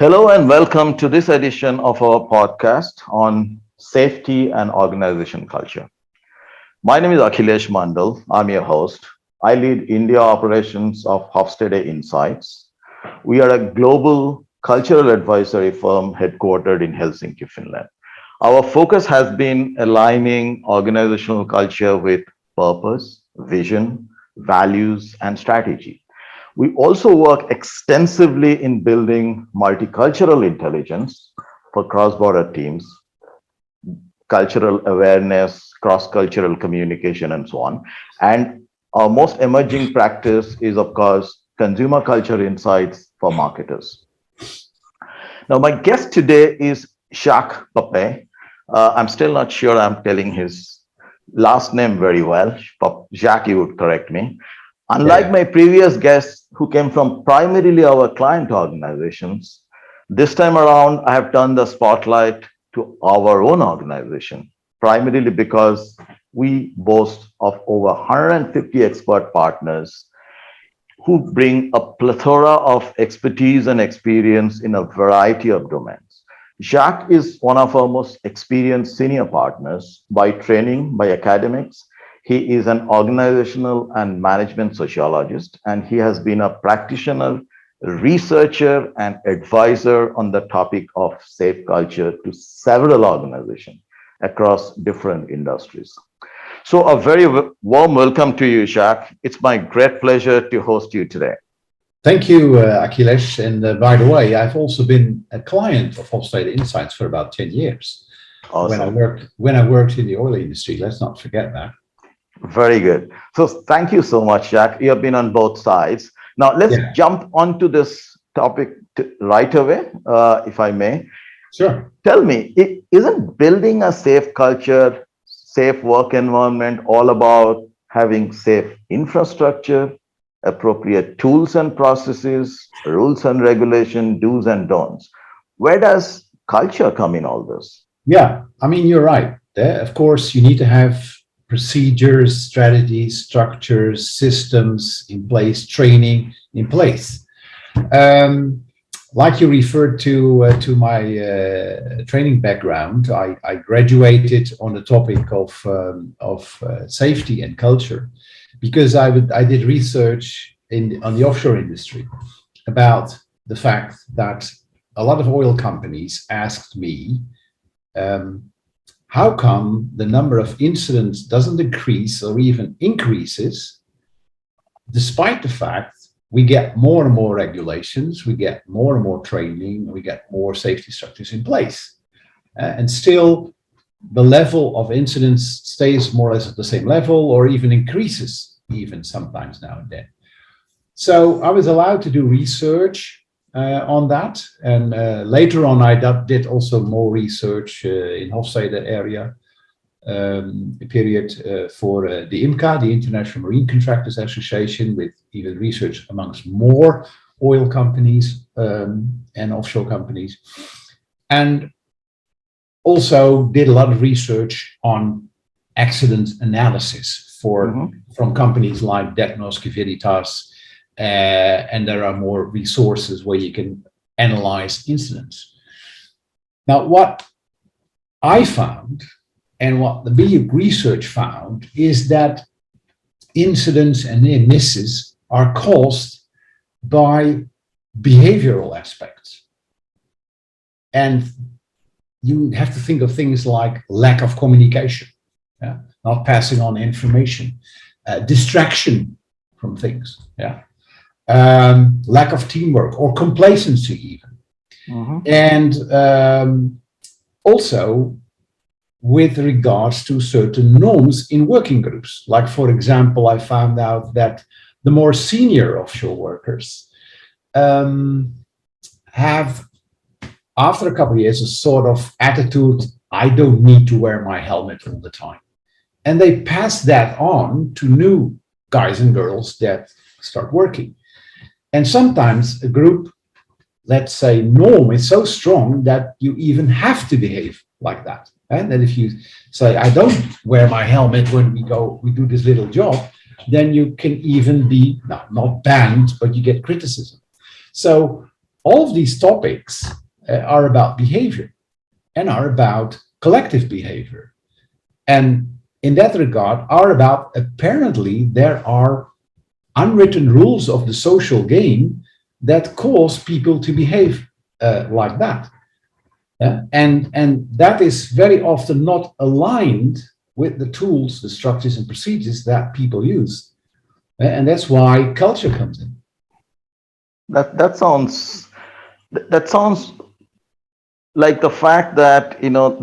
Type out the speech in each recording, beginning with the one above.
Hello and welcome to this edition of our podcast on safety and organization culture. My name is Akhilesh Mandal. I'm your host. I lead India operations of Hofstede Insights. We are a global cultural advisory firm headquartered in Helsinki, Finland. Our focus has been aligning organizational culture with purpose, vision, values, and strategy. We also work extensively in building multicultural intelligence for cross border teams, cultural awareness, cross cultural communication, and so on. And our most emerging practice is, of course, consumer culture insights for marketers. Now, my guest today is Sjaak Pappe. I'm still not sure I'm telling his last name very well. Jacques, you would correct me. Unlike Yeah. my previous guests who came from primarily our client organizations, this time around I have turned the spotlight to our own organization, primarily because we boast of over 150 expert partners who bring a plethora of expertise and experience in a variety of domains. Jacques is one of our most experienced senior partners by training, by academics. He is an organizational and management sociologist, and he has been a practitioner, researcher, and advisor on the topic of safe culture to several organizations across different industries. So, a very warm welcome to you, Jacques. It's my great pleasure to host you today. Thank you, Akhilesh. And by the way, I've also been a client of Hofstede Insights for about 10 years Awesome. when I worked in the oil industry. Let's not forget that. Very good. So thank you so much, Jack. You have been on both sides. Now let's Yeah, jump onto this topic right away, if I may. sure. Tell me, isn't building a safe culture, safe work environment all about having safe infrastructure, appropriate tools and processes, rules and regulation, do's and don'ts? Where does culture come in all this? Yeah, I mean, you're right. Of course, you need to have procedures, strategies, structures, systems in place, training in place. Um, like you referred to my training background, I graduated on the topic of safety and culture because I did research on the offshore industry about the fact that a lot of oil companies asked me, um, how come the number of incidents doesn't decrease or even increases despite the fact we get more and more regulations, we get more and more training, we get more safety structures in place. And still, the level of incidents stays more or less at the same level or even increases, even sometimes now and then. So I was allowed to do research on that. And later on, I did also more research in Hofstede area period for the IMCA, the International Marine Contractors Association, with even research amongst more oil companies and offshore companies. And also did a lot of research on accident analysis Mhm. from companies like Detnos, Veritas, and there are more resources where you can analyze incidents. Now, what I found and what the big research found is that incidents and near misses are caused by behavioral aspects. And you have to think of things like lack of communication, yeah? Not passing on information, distraction from things, yeah? Lack of teamwork or complacency even. Mhm. And also with regards to certain norms in working groups. Like, for example, I found out that the more senior offshore workers have, after a couple of years, a sort of attitude, I don't need to wear my helmet all the time. And they pass that on to new guys and girls that start working. And sometimes a group, let's say, norm is so strong that you even have to behave like that. And that if you say, I don't wear my helmet when we do this little job, then you can even be not banned, but you get criticism. So All of these topics are about behavior and are about collective behavior. And in that regard, are about apparently there are unwritten rules of the social game that cause people to behave like that. And that is very often not aligned with the tools, the structures, and procedures that people use. And that's why culture comes in. That sounds like the fact that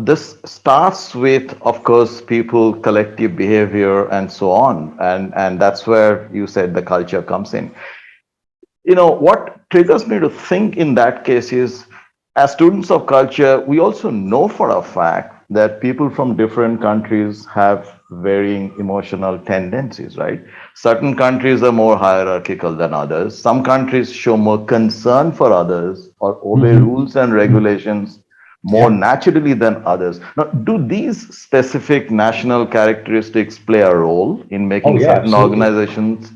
this starts with, of course, people collective behavior and so on, and that's where you said the culture comes in. What triggers me to think in that case is, as students of culture, we also know for a fact that people from different countries have varying emotional tendencies, right? Certain countries are more hierarchical than others. Some countries show more concern for others or obey Mhm. rules and regulations more Yeah, naturally than others. Now, do these specific national characteristics play a role in oh making yeah, certain absolutely, organizations,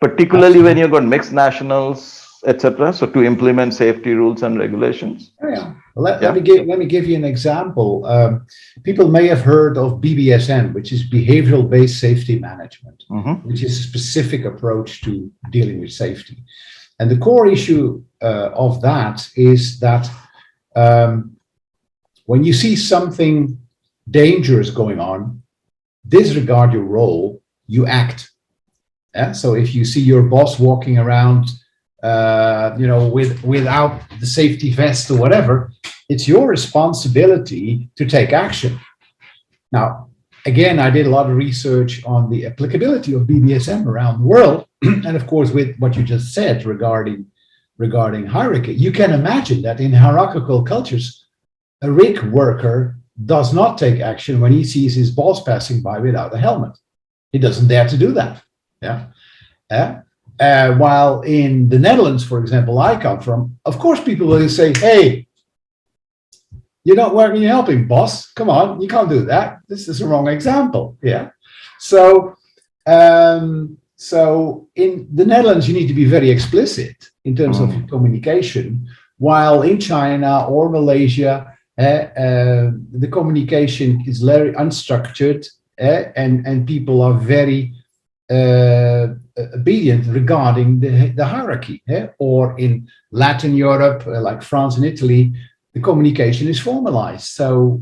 particularly when absolutely. you've got mixed nationals, etc., so to implement safety rules and regulations? Yeah. Let Yeah. me give you an example. People may have heard of BBSM, which is behavioral based safety management, Mm-hmm. which is a specific approach to dealing with safety. And the core issue of that is that um, when you see something dangerous going on, disregard your role, you act. Yeah? So if you see your boss walking around, without the safety vest or whatever, it's your responsibility to take action. Now, again, I did a lot of research on the applicability of BBSM around the world, and of course, with what you just said regarding hierarchy, you can imagine that in hierarchical cultures, a rig worker does not take action when he sees his boss passing by without a helmet. He doesn't dare to do that. Yeah. Yeah. While in the Netherlands, for example, I come from, of course, people will say, "Hey, you're not working, you're helping, boss. Come on, you can't do that. This is a wrong example." Yeah. So, so in the Netherlands, you need to be very explicit in terms of your Mm. communication. While in China or Malaysia, the communication is very unstructured, and people are very obedient regarding the hierarchy. Or in Latin Europe, like France and Italy, the communication is formalized. So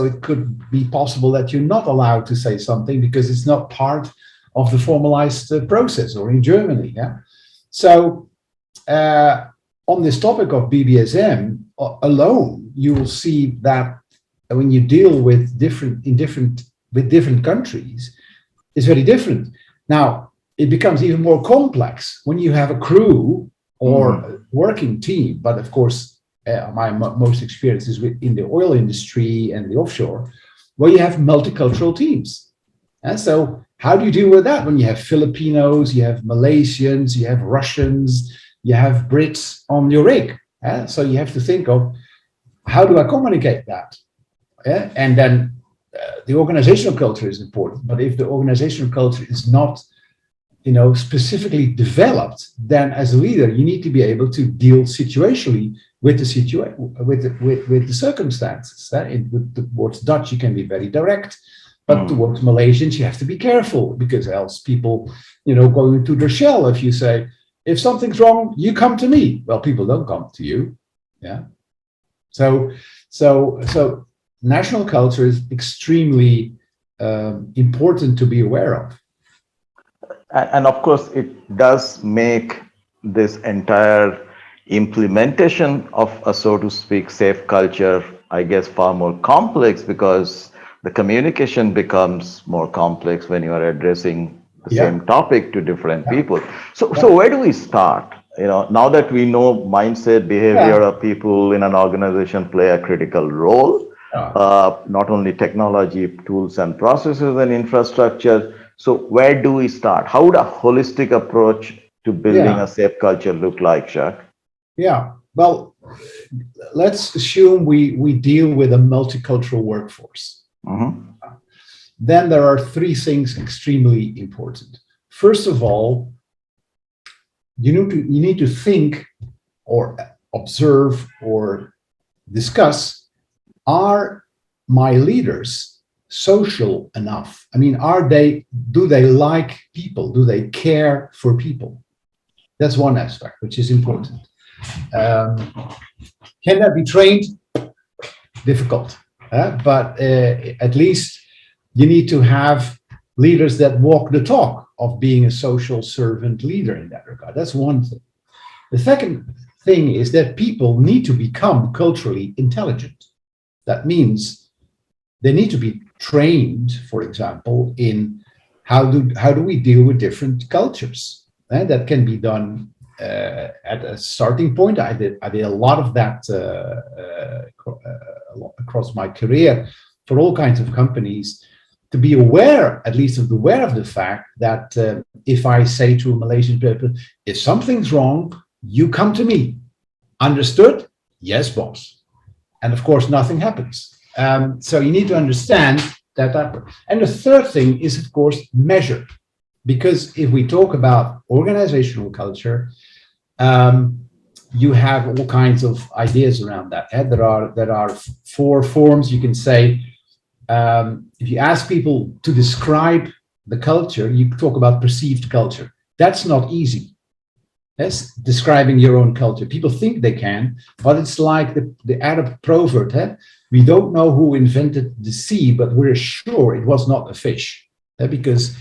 it could be possible that you're not allowed to say something because it's not part of the formalized process, or in Germany. Yeah. So on this topic of BBSM alone, you will see that when you deal with different countries, it's very different. Now, it becomes even more complex when you have a crew or Mm. a working team. But of course, my most experience is in the oil industry and the offshore, where you have multicultural teams. And so, how do you deal with that when you have Filipinos, you have Malaysians, you have Russians, you have Brits on your rig? So you have to think of, how do I communicate that? And then the organizational culture is important. But if the organizational culture is not, specifically developed, then as a leader, you need to be able to deal situationally with the situation, with the circumstances. Towards Dutch, you can be very direct, but Mm. towards Malaysians, you have to be careful, because else people, go into their shell. If you say, if something's wrong, you come to me. Well, people don't come to you. Yeah. So national culture is extremely important to be aware of. And of course, it does make this entire implementation of a, so to speak, safe culture, I guess, far more complex, because the communication becomes more complex when you are addressing the Yeah, same topic to different yeah, people. So, yeah, so where do we start? Now that we know mindset, behavior yeah. of people in an organization play a critical role, Yeah. not only technology, tools and processes and infrastructure. So where do we start? How would a holistic approach to building Yeah, a safe culture look like, Sjaak? yeah. Well, let's assume we deal with a multicultural workforce. Mm-hmm. Then there are three things extremely important. First of all, you need to think or observe or discuss, are my leaders social enough? I mean, do they like people? Do they care for people? That's one aspect, which is important. Um, can that be trained? Difficult, but at least you need to have leaders that walk the talk of being a social servant leader in that regard. That's one thing. The second thing is that people need to become culturally intelligent. That means they need to be trained, for example, in how do we deal with different cultures. And that can be done at a starting point. I did a lot of that across my career for all kinds of companies, to be aware, at least aware of the fact that if I say to a Malaysian person, if something's wrong, you come to me. Understood? Yes, boss. And of course, nothing happens. So you need to understand that. And the third thing is, of course, measure. Because if we talk about organizational culture, you have all kinds of ideas around that. There are four forms you can say. If you ask people to describe the culture, you talk about perceived culture. That's not easy. That's describing your own culture. People think they can, but it's like the Arab proverb. We don't know who invented the sea, but we're sure it was not a fish. Because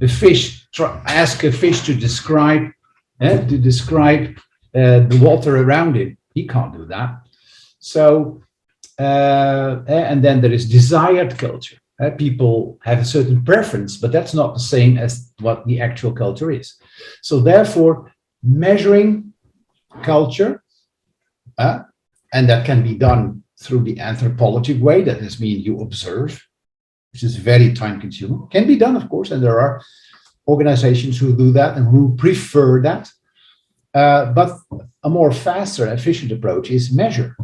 the fish, ask a fish to describe the water around it. He can't do that. So, and then there is desired culture. People have a certain preference, but that's not the same as what the actual culture is. So therefore, measuring culture, and that can be done through the anthropologic way. That is, mean you observe, which is very time consuming. Can be done, of course, and there are organizations who do that and who prefer that. But a more faster, efficient approach is measure.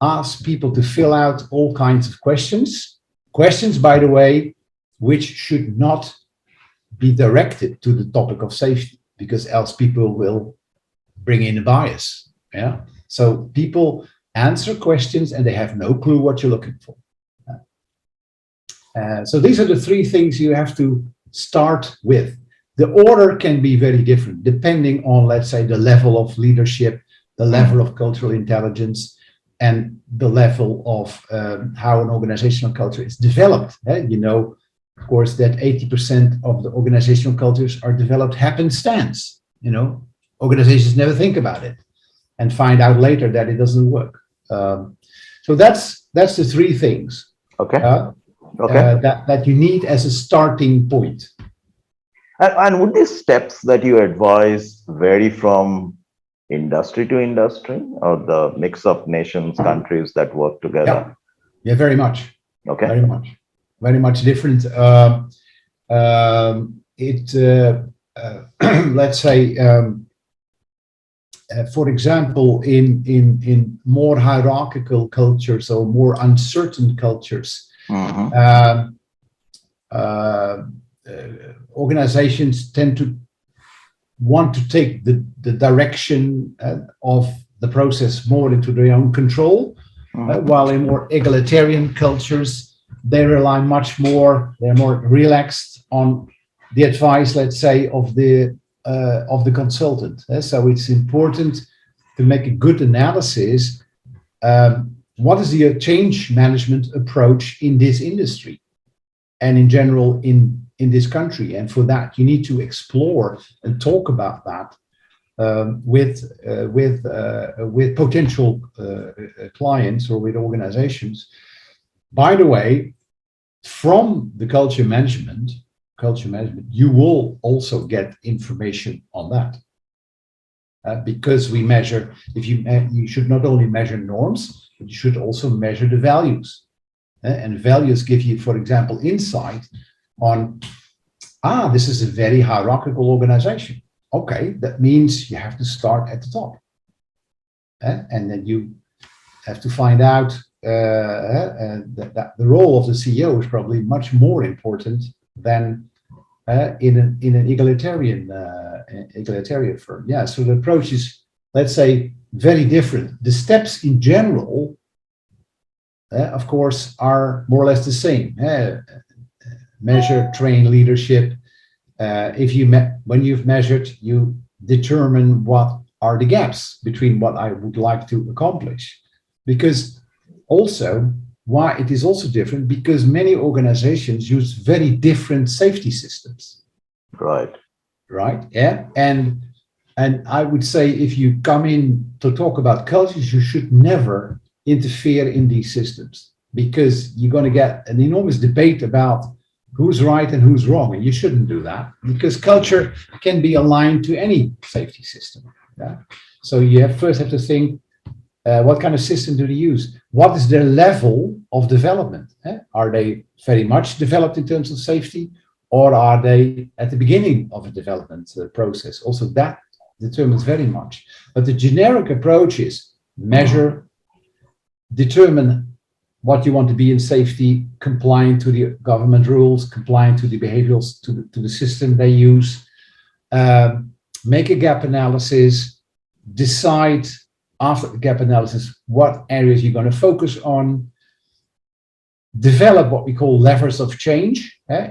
Ask people to fill out all kinds of questions. Questions, by the way, which should not be directed to the topic of safety, because else people will bring in a bias. Yeah. So people answer questions and they have no clue what you're looking for. So these are the three things you have to start with. The order can be very different depending on, let's say, the level of leadership, the level of cultural intelligence, and the level of how an organizational culture is developed. You know, of course, that 80% of the organizational cultures are developed happenstance. You know, organizations never think about it and find out later that it doesn't work. So that's the three things. Okay. That you need as a starting point. And would these steps that you advise vary from industry to industry, or the mix of nations, countries that work together? Yeah, very much. Okay. Very much different. Let's say, for example, in more hierarchical cultures or more uncertain cultures, organizations tend to want to take the direction of the process more into their own control, while in more egalitarian cultures, they rely much more, they're more relaxed on the advice, let's say, of the consultant. So it's important to make a good analysis. What is the change management approach in this industry and in general in this country? And for that, you need to explore and talk about that with potential clients or with organizations. By the way, from the culture management, you will also get information on that. Because we measure, you should not only measure norms, but you should also measure the values. And values give you, for example, insight on, this is a very hierarchical organization. Okay, that means you have to start at the top. And then you have to find out that the role of the CEO is probably much more important than in an egalitarian firm. Yeah, so the approach is let's say, very different. The steps in general, of course, are more or less the same. Measure, train, leadership. When you've measured, you determine what are the gaps between what I would like to accomplish. Because also, why it is also different, because many organizations use very different safety systems. Right. Right. Yeah. And I would say, if you come in to talk about cultures, you should never interfere in these systems, because you're going to get an enormous debate about who's right and who's wrong. And you shouldn't do that, because culture can be aligned to any safety system. Yeah. So you first have to think, what kind of system do they use? What is their level of development? Are they very much developed in terms of safety, or are they at the beginning of a development process? Also, that determines very much. But the generic approach is measure, determine what you want to be in safety, compliant to the government rules, compliant to the behaviorals, to the system they use, make a gap analysis, decide after the gap analysis what areas you're going to focus on, develop what we call levers of change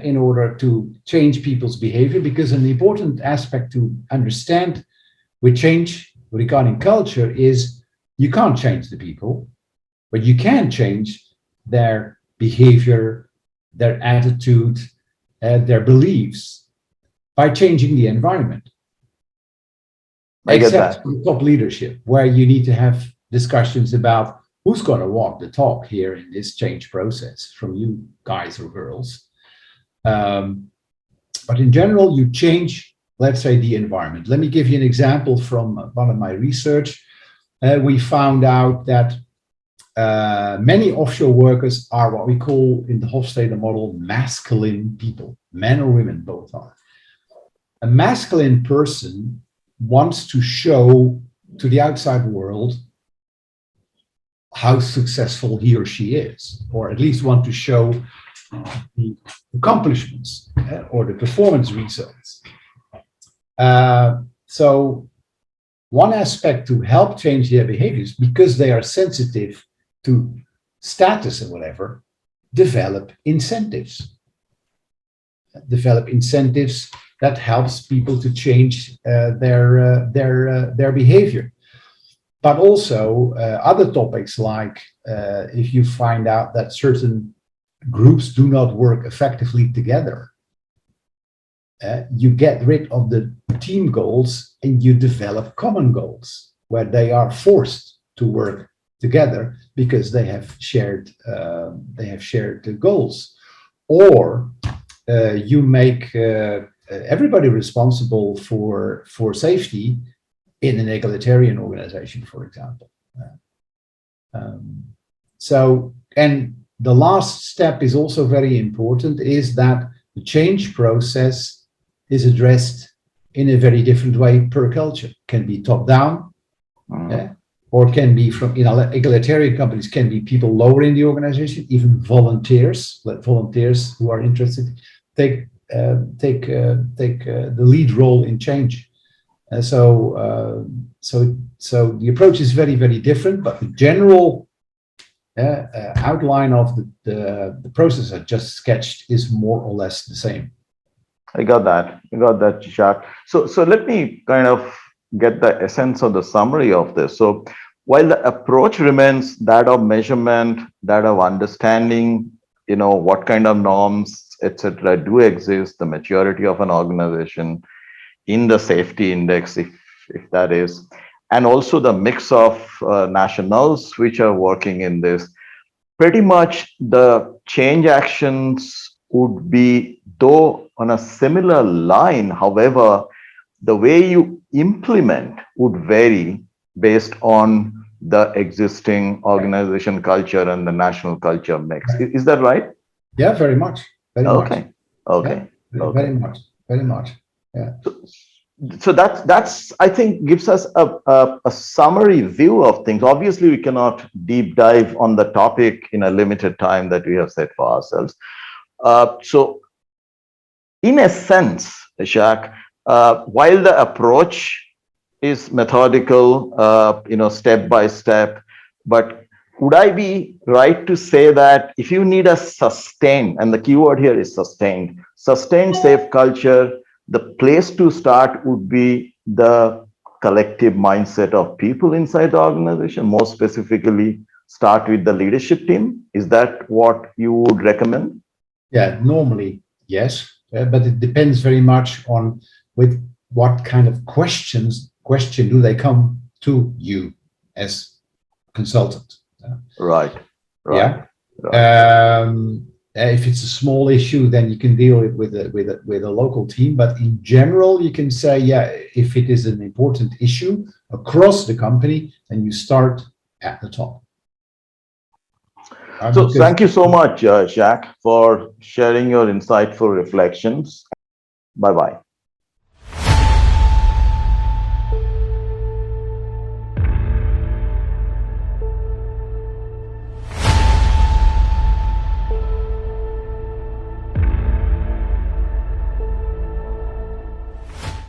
in order to change people's behavior, because an important aspect to understand with change regarding culture is you can't change the people, but you can change their behavior, their attitude, their beliefs by changing the environment. I get Except that. for top leadership, where you need to have discussions about who's going to walk the talk here in this change process from you guys or girls. But in general, you change, let's say, the environment. Let me give you an example from one of my research. We found out that many offshore workers are what we call in the Hofstede model masculine people. Men or women both are. A masculine person wants to show to the outside world how successful he or she is, or at least want to show the accomplishments or the performance results. So one aspect to help change their behaviors, because they are sensitive to status and whatever, develop incentives. That helps people to change their behavior. But also other topics like if you find out that certain groups do not work effectively together, you get rid of the team goals and you develop common goals where they are forced to work together because they have shared goals. Or you make everybody responsible for safety in an egalitarian organization, for example. And the last step is also very important, is that the change process is addressed in a very different way per culture. Can be top down, or can be from, in egalitarian companies, can be people lower in the organization, even volunteers. Let volunteers who are interested take the lead role in change. So the approach is very, very different, but the general outline of the process I just sketched is more or less the same. I got that. Sjaak. So let me kind of get the essence of the summary of this. So while the approach remains that of measurement, that of understanding, what kind of norms, etc., do exist, the maturity of an organization in the safety index, if that is, and also the mix of nationals which are working in this, pretty much the change actions would be, though, on a similar line. However, the way you implement would vary based on the existing organization culture and the national culture mix. Is that right? Yeah, very much. Very much. Okay. Yeah, very much. Yeah. So that's I think gives us a summary view of things. Obviously, we cannot deep dive on the topic in a limited time that we have set for ourselves. So, in a sense, Sjaak, while the approach is methodical, step by step. But would I be right to say that if you need a sustained, and the keyword here is sustained safe culture, the place to start would be the collective mindset of people inside the organization, more specifically, start with the leadership team? Is that what you would recommend? Yeah, normally, yes, but it depends very much on with what kind of question do they come to you as consultant. Right, right, Yeah. right. If it's a small issue, then you can deal it with a local team. But in general, you can say, yeah, if it is an important issue across the company, then you start at the top. So Because thank you so much, Jack, for sharing your insightful reflections. Bye bye.